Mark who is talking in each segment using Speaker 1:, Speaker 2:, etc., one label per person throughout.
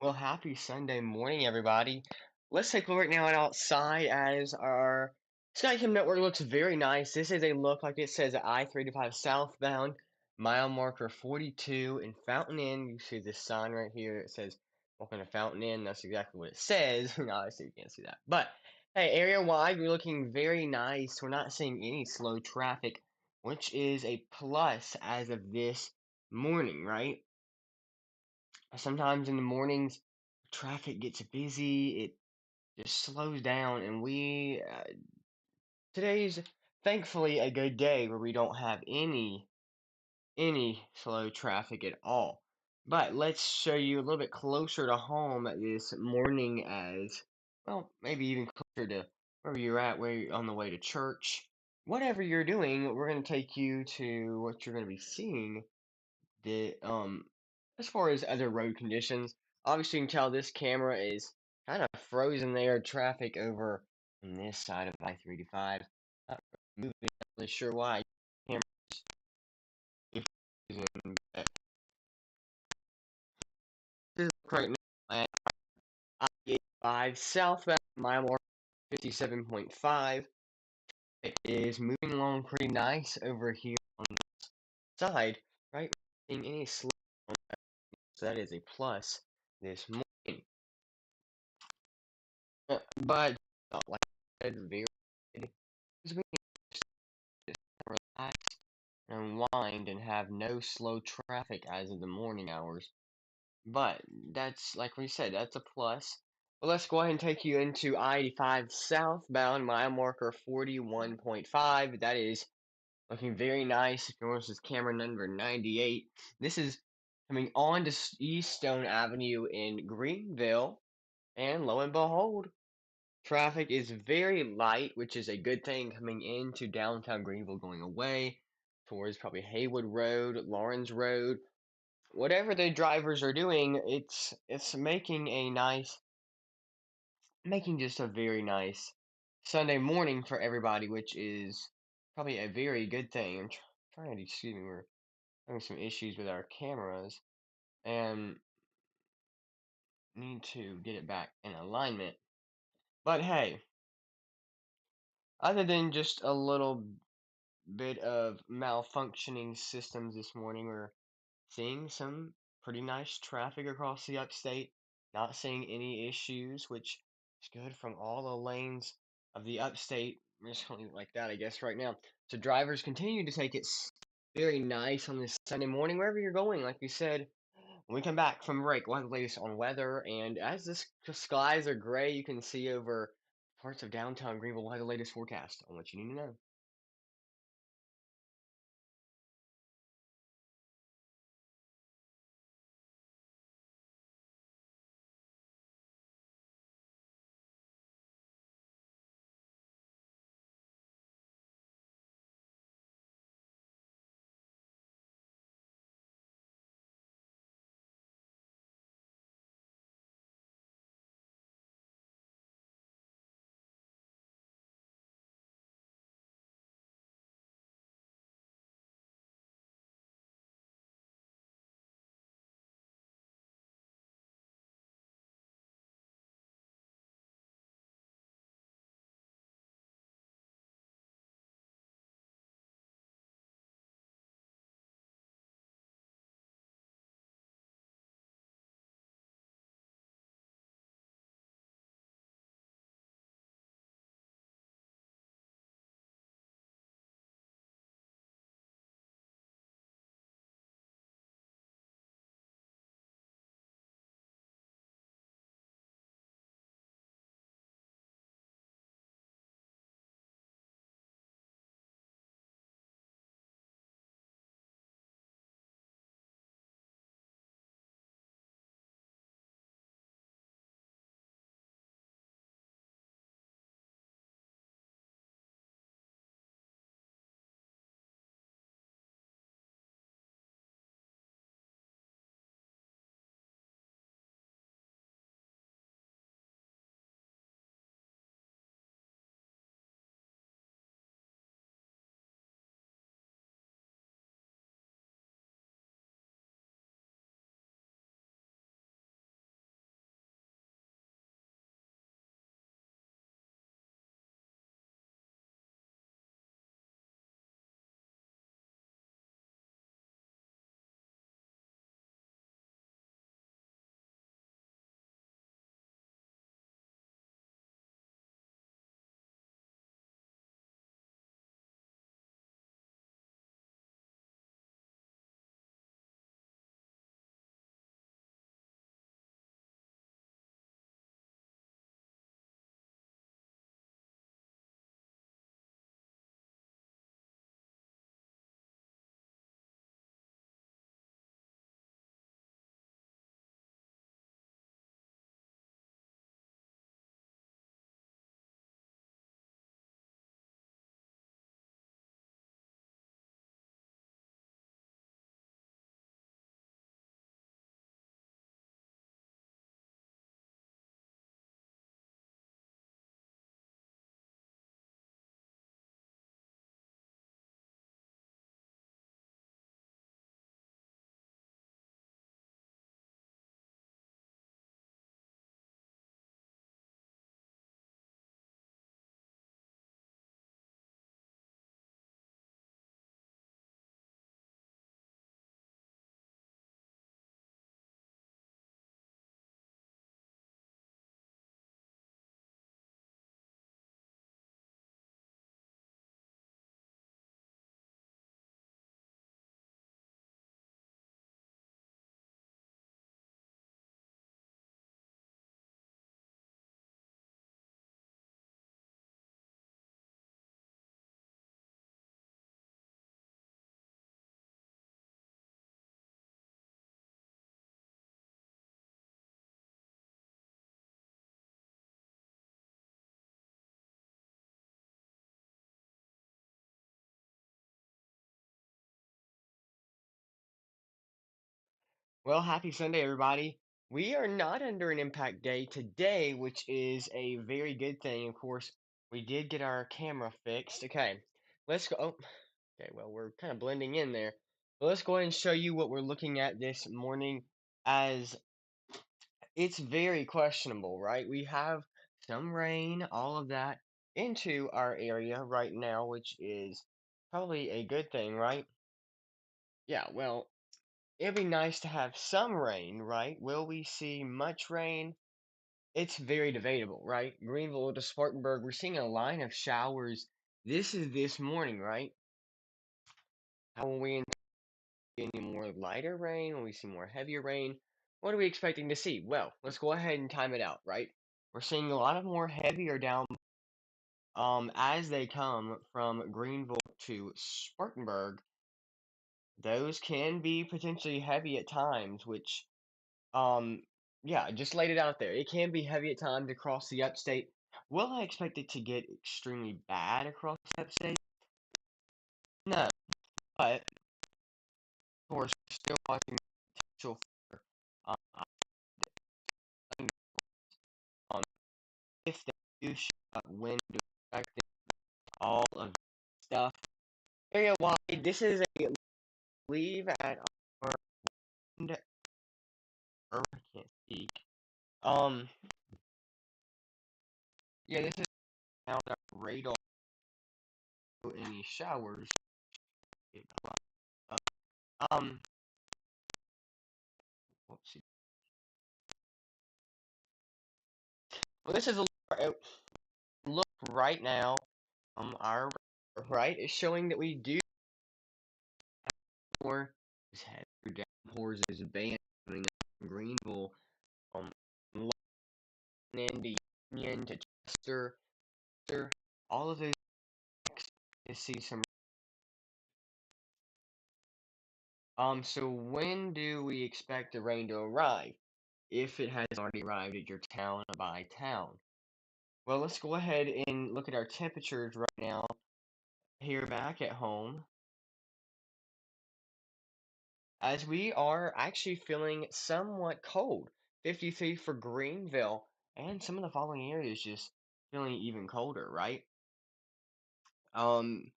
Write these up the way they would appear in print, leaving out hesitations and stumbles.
Speaker 1: Well, happy Sunday morning, everybody. Let's take a look right now at outside as our SkyCam network looks very nice. This is a look like it says I-35 southbound, mile marker 42 in Fountain Inn. You see this sign right here. It says welcome to Fountain Inn. That's exactly what it says. Obviously, you can't see that. But hey, area wide, we're looking very nice. We're not seeing any slow traffic, which is a plus as of this morning, right? Sometimes in the mornings, traffic gets busy, it just slows down, and today's thankfully a good day where we don't have any slow traffic at all. But let's show you a little bit closer to home this morning as well, maybe even closer to where you're at, where you're on the way to church. Whatever you're doing, we're going to take you to what you're going to be seeing the as far as other road conditions, obviously you can tell this camera is kind of frozen there. Traffic over on this side of I-35. Not really moving, not really sure why. Camera is frozen, but this is right now at I-85 southbound mile marker 57.5. It is moving along pretty nice over here on the side, right? Not seeing any slow, so that is a plus this morning. But like I said, very good. Because we can just relax and unwind and have no slow traffic as of the morning hours. But that's like we said, that's a plus. But let's go ahead and take you into I-85 southbound, mile marker 41.5. That is looking very nice. If you notice, this camera number 98. This is coming on to East Stone Avenue in Greenville. And lo and behold, traffic is very light, which is a good thing coming into downtown Greenville, going away towards probably Haywood Road, Lawrence Road. Whatever the drivers are doing, it's making just a very nice Sunday morning for everybody, which is probably a very good thing. Trying to, excuse me, we're having some issues with our cameras and need to get it back in alignment. But hey, other than just a little bit of malfunctioning systems this morning. We're seeing some pretty nice traffic across the upstate, not seeing any issues, which is good from all the lanes of the upstate. There's something like that, I guess, right now. So drivers continue to take it very nice on this Sunday morning, wherever you're going. Like we said, when we come back from break, we'll have the latest on weather. And as the skies are gray, you can see over parts of downtown Greenville. We'll have the latest forecast on what you need to know. Well, happy Sunday, everybody. We are not under an impact day today, which is a very good thing. Of course, we did get our camera fixed. Okay, let's go. Oh, okay, well, we're kind of blending in there. But let's go ahead and show you what we're looking at this morning, as it's very questionable, right? We have some rain, all of that, into our area right now, which is probably a good thing, right? Yeah, well, it'd be nice to have some rain, right? Will we see much rain? It's very debatable, right? Greenville to Spartanburg, we're seeing a line of showers. This is this morning, right? How will we see any more lighter rain? Will we see more heavier rain? What are we expecting to see? Well, let's go ahead and time it out, right? We're seeing a lot of more heavier down as they come from Greenville to Spartanburg. Those can be potentially heavy at times, which Um, yeah, just laid it out there. It can be heavy at times across the upstate. Will I expect it to get extremely bad across the upstate? No, but of course, still watching the potential for um, if they do show up, when to expect it, all of stuff. Area wide, this is a leave at our I can't speak. Um, yeah, this is now our radar. Any showers. Um, whoopsie. Well, this is a look right now. Our right is showing that we do more is heavy downpours is a band coming up from Greenville, um, London to Union to Chester, all of those to see some. So when do we expect the rain to arrive? If it has already arrived at your town by town. Well, let's go ahead and look at our temperatures right now here back at home, as we are actually feeling somewhat cold. 53 for Greenville, and some of the following areas just feeling even colder, right? Um,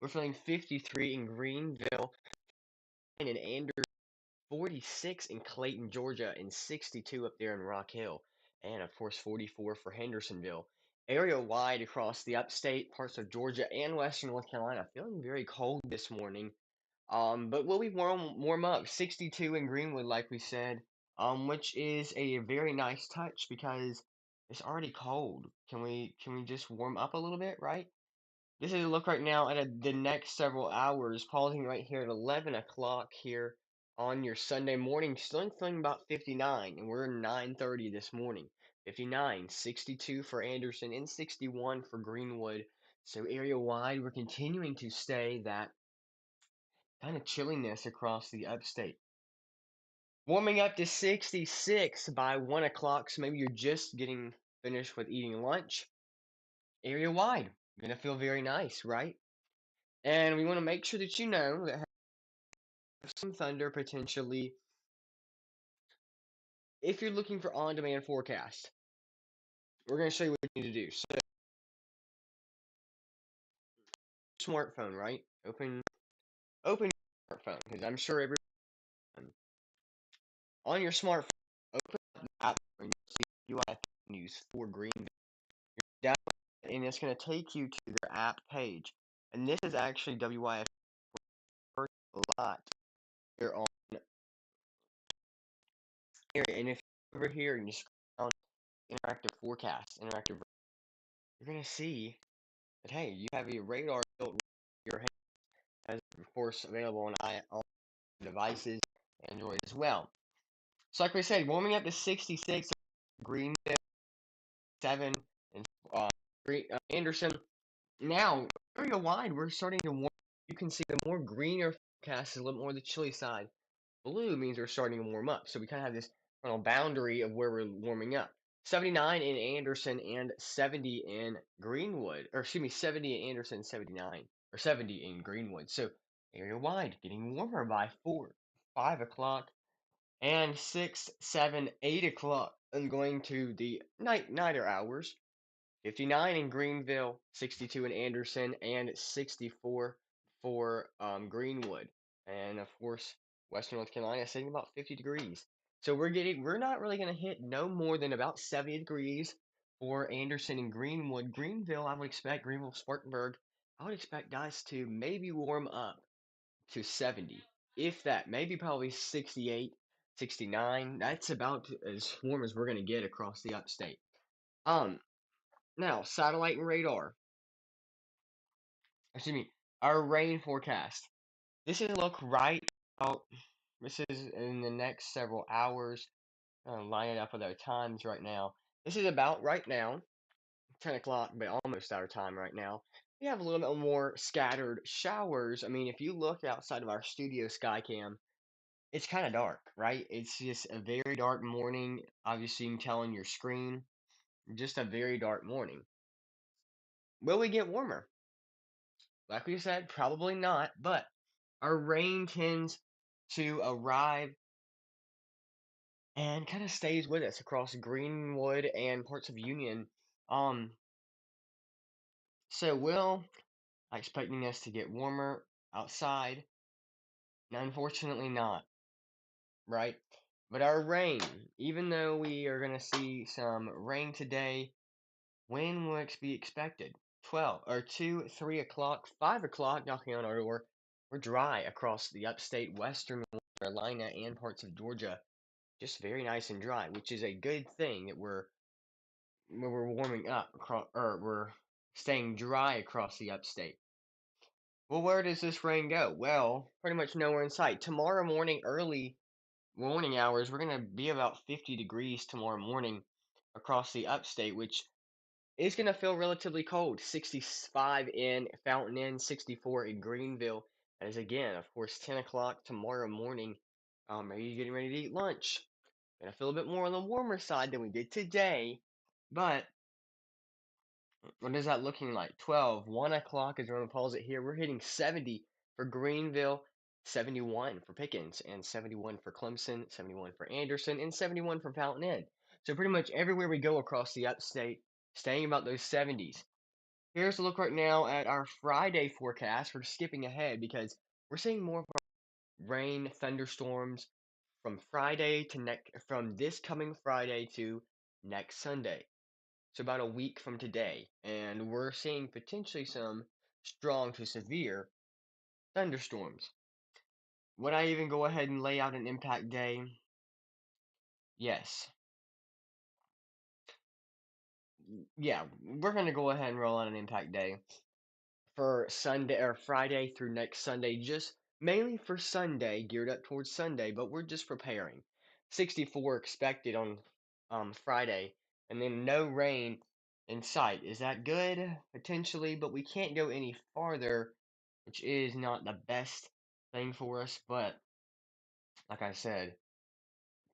Speaker 1: we're feeling 53 in Greenville, and in Anderson, 46 in Clayton, Georgia, and 62 up there in Rock Hill, and of course 44 for Hendersonville. Area wide across the upstate, parts of Georgia and western North Carolina, feeling very cold this morning. But we'll be warm up. 62 in Greenwood, like we said, which is a very nice touch because it's already cold. Can we just warm up a little bit, right? This is a look right now at the next several hours, pausing right here at 11 o'clock here on your Sunday morning. Still feeling about 59, and we're 9:30 this morning. 59, 62 for Anderson, and 61 for Greenwood. So area wide, we're continuing to stay that kind of chilliness across the upstate. Warming up to 66 by 1 o'clock, so maybe you're just getting finished with eating lunch. Area wide, gonna feel very nice, right? And we want to make sure that you know that have some thunder potentially. If you're looking for on-demand forecast, we're gonna show you what you need to do. So, smartphone, right? Open your smartphone, because I'm sure everyone on your smartphone, open up the app and you'll see UI news for Green. Down, and it's going to take you to their app page. And this is actually WIF first a lot here on here. And if you're over here and you scroll down interactive forecast, you're going to see that, hey, you have a radar built in your hand, as of course available on devices, Android as well. So like we said, warming up to 66, Green 7, and Anderson. Now, area wide, we're starting to warm. You can see the more greener forecast is a little more the chilly side. Blue means we're starting to warm up. So we kind of have this boundary of where we're warming up. 79 in Anderson and 70 in Greenwood. Or excuse me, 70 in Anderson, 79. Or 70 in Greenwood. So area wide, getting warmer by 5 o'clock. And 6, 7, 8 o'clock, I'm going to the nighter hours. 59 in Greenville, 62 in Anderson, and 64 for Greenwood. And of course, Western North Carolina sitting about 50 degrees. So we're not really going to hit no more than about 70 degrees for Anderson and Greenwood. Greenville, I would expect, Greenville, Spartanburg, I would expect guys to maybe warm up to 70. If that, maybe probably 68, 69. That's about as warm as we're going to get across the upstate. Um, Now, satellite and radar. Excuse me. Our rain forecast. This is a look right out. This is in the next several hours. Line it up with our times right now. This is about right now, 10 o'clock, but almost our time right now. We have a little bit more scattered showers. I mean, if you look outside of our studio sky cam, it's kind of dark, right? It's just a very dark morning. Obviously, you can tell on your screen. Just a very dark morning. Will we get warmer? Like we said, probably not, but our rain tends to arrive and kind of stays with us across Greenwood and parts of Union. Um, so will expecting us to get warmer outside? Now, unfortunately not, right? But our rain, even though we are going to see some rain today, when will it be expected? 12 or 2, 3 o'clock, 5 o'clock knocking on our door. We're dry across the upstate western North Carolina and parts of Georgia. Just very nice and dry, which is a good thing that we're warming up across, or we're staying dry across the upstate. Well, where does this rain go? Well, pretty much nowhere in sight. Tomorrow morning, early morning hours, we're gonna be about 50 degrees tomorrow morning across the upstate, which is going to feel relatively cold. 65 in Fountain Inn, 64 in Greenville. That is again, of course, 10 o'clock tomorrow morning. Are you getting ready to eat lunch? Gonna feel a bit more on the warmer side than we did today. But what is that looking like? 12, 1 o'clock is when it calls it here. We're hitting 70 for Greenville, 71 for Pickens, and 71 for Clemson, 71 for Anderson, and 71 for Fountain Inn. So pretty much everywhere we go across the upstate, staying about those 70s. Here's a look right now at our Friday forecast. We're skipping ahead because we're seeing more of our rain, thunderstorms from from this coming Friday to next Sunday. So about a week from today, and we're seeing potentially some strong to severe thunderstorms. Would I even go ahead and lay out an impact day? Yes. Yeah, we're gonna go ahead and roll out an impact day for Sunday or Friday through next Sunday, just mainly for Sunday, geared up towards Sunday, but we're just preparing. 64 expected on Friday, and then no rain in sight. Is that good? Potentially, but we can't go any farther, which is not the best thing for us, but like I said,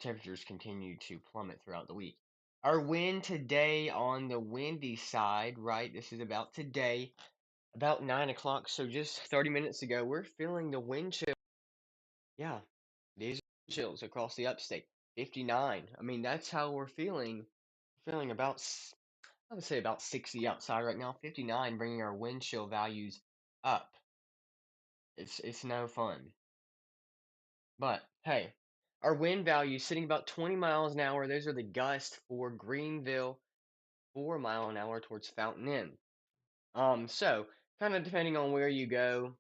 Speaker 1: temperatures continue to plummet throughout the week. Our wind today on the windy side, right? This is about today. About 9 o'clock, so just 30 minutes ago, we're feeling the wind chill. Yeah, these are chills across the upstate. 59. I mean, that's how we're feeling. Feeling about, I would say about 60 outside right now. 59, bringing our wind chill values up. It's no fun. But hey, our wind value sitting about 20 miles an hour. Those are the gusts for Greenville, 4 mile an hour towards Fountain Inn. So kind of depending on where you go,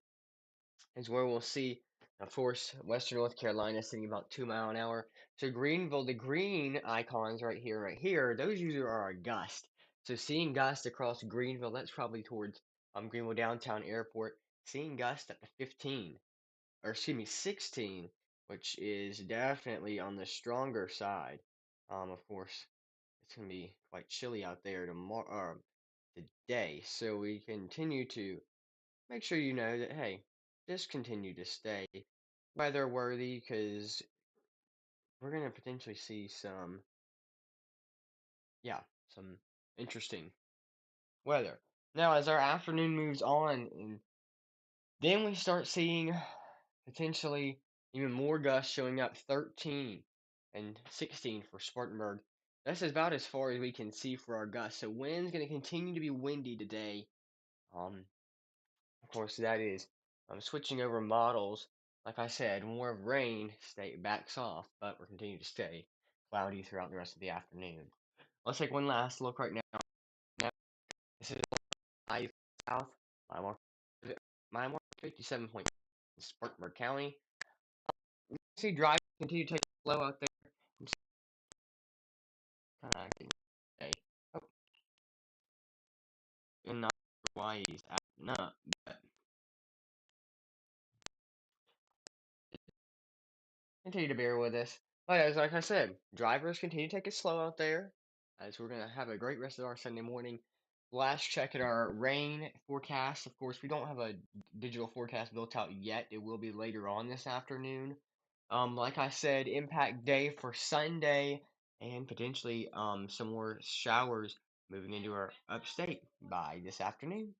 Speaker 1: is where we'll see, of course, Western North Carolina sitting about 2 mile an hour. So Greenville, the green icons right here, those usually are our gust. So seeing gust across Greenville, that's probably towards Greenville Downtown Airport. Seeing gust up to 15, or excuse me, 16, which is definitely on the stronger side. Of course, it's gonna be quite chilly out there tomorrow, today. So we continue to make sure you know that, hey, just continue to stay weather worthy because we're going to potentially see some, yeah, some interesting weather. Now, as our afternoon moves on, and then we start seeing potentially even more gusts showing up. 13 and 16 for Spartanburg. That's about as far as we can see for our gusts. So wind's going to continue to be windy today. Of course, that is switching over models. Like I said, more of rain stay backs off, but we're continuing to stay cloudy throughout the rest of the afternoon. Let's take one last look right now. Now this is live south. My mark, my mark 57 point Spartanburg County. See, drive continue to take it slow out there. I'm kind of acting. Hey, oh, and not why he's acting up, but continue to bear with us. But as like I said, drivers continue to take it slow out there, as we're gonna have a great rest of our Sunday morning. Last check at our rain forecast. Of course, we don't have a digital forecast built out yet. It will be later on this afternoon. Like I said, impact day for Sunday, and potentially some more showers moving into our upstate by this afternoon.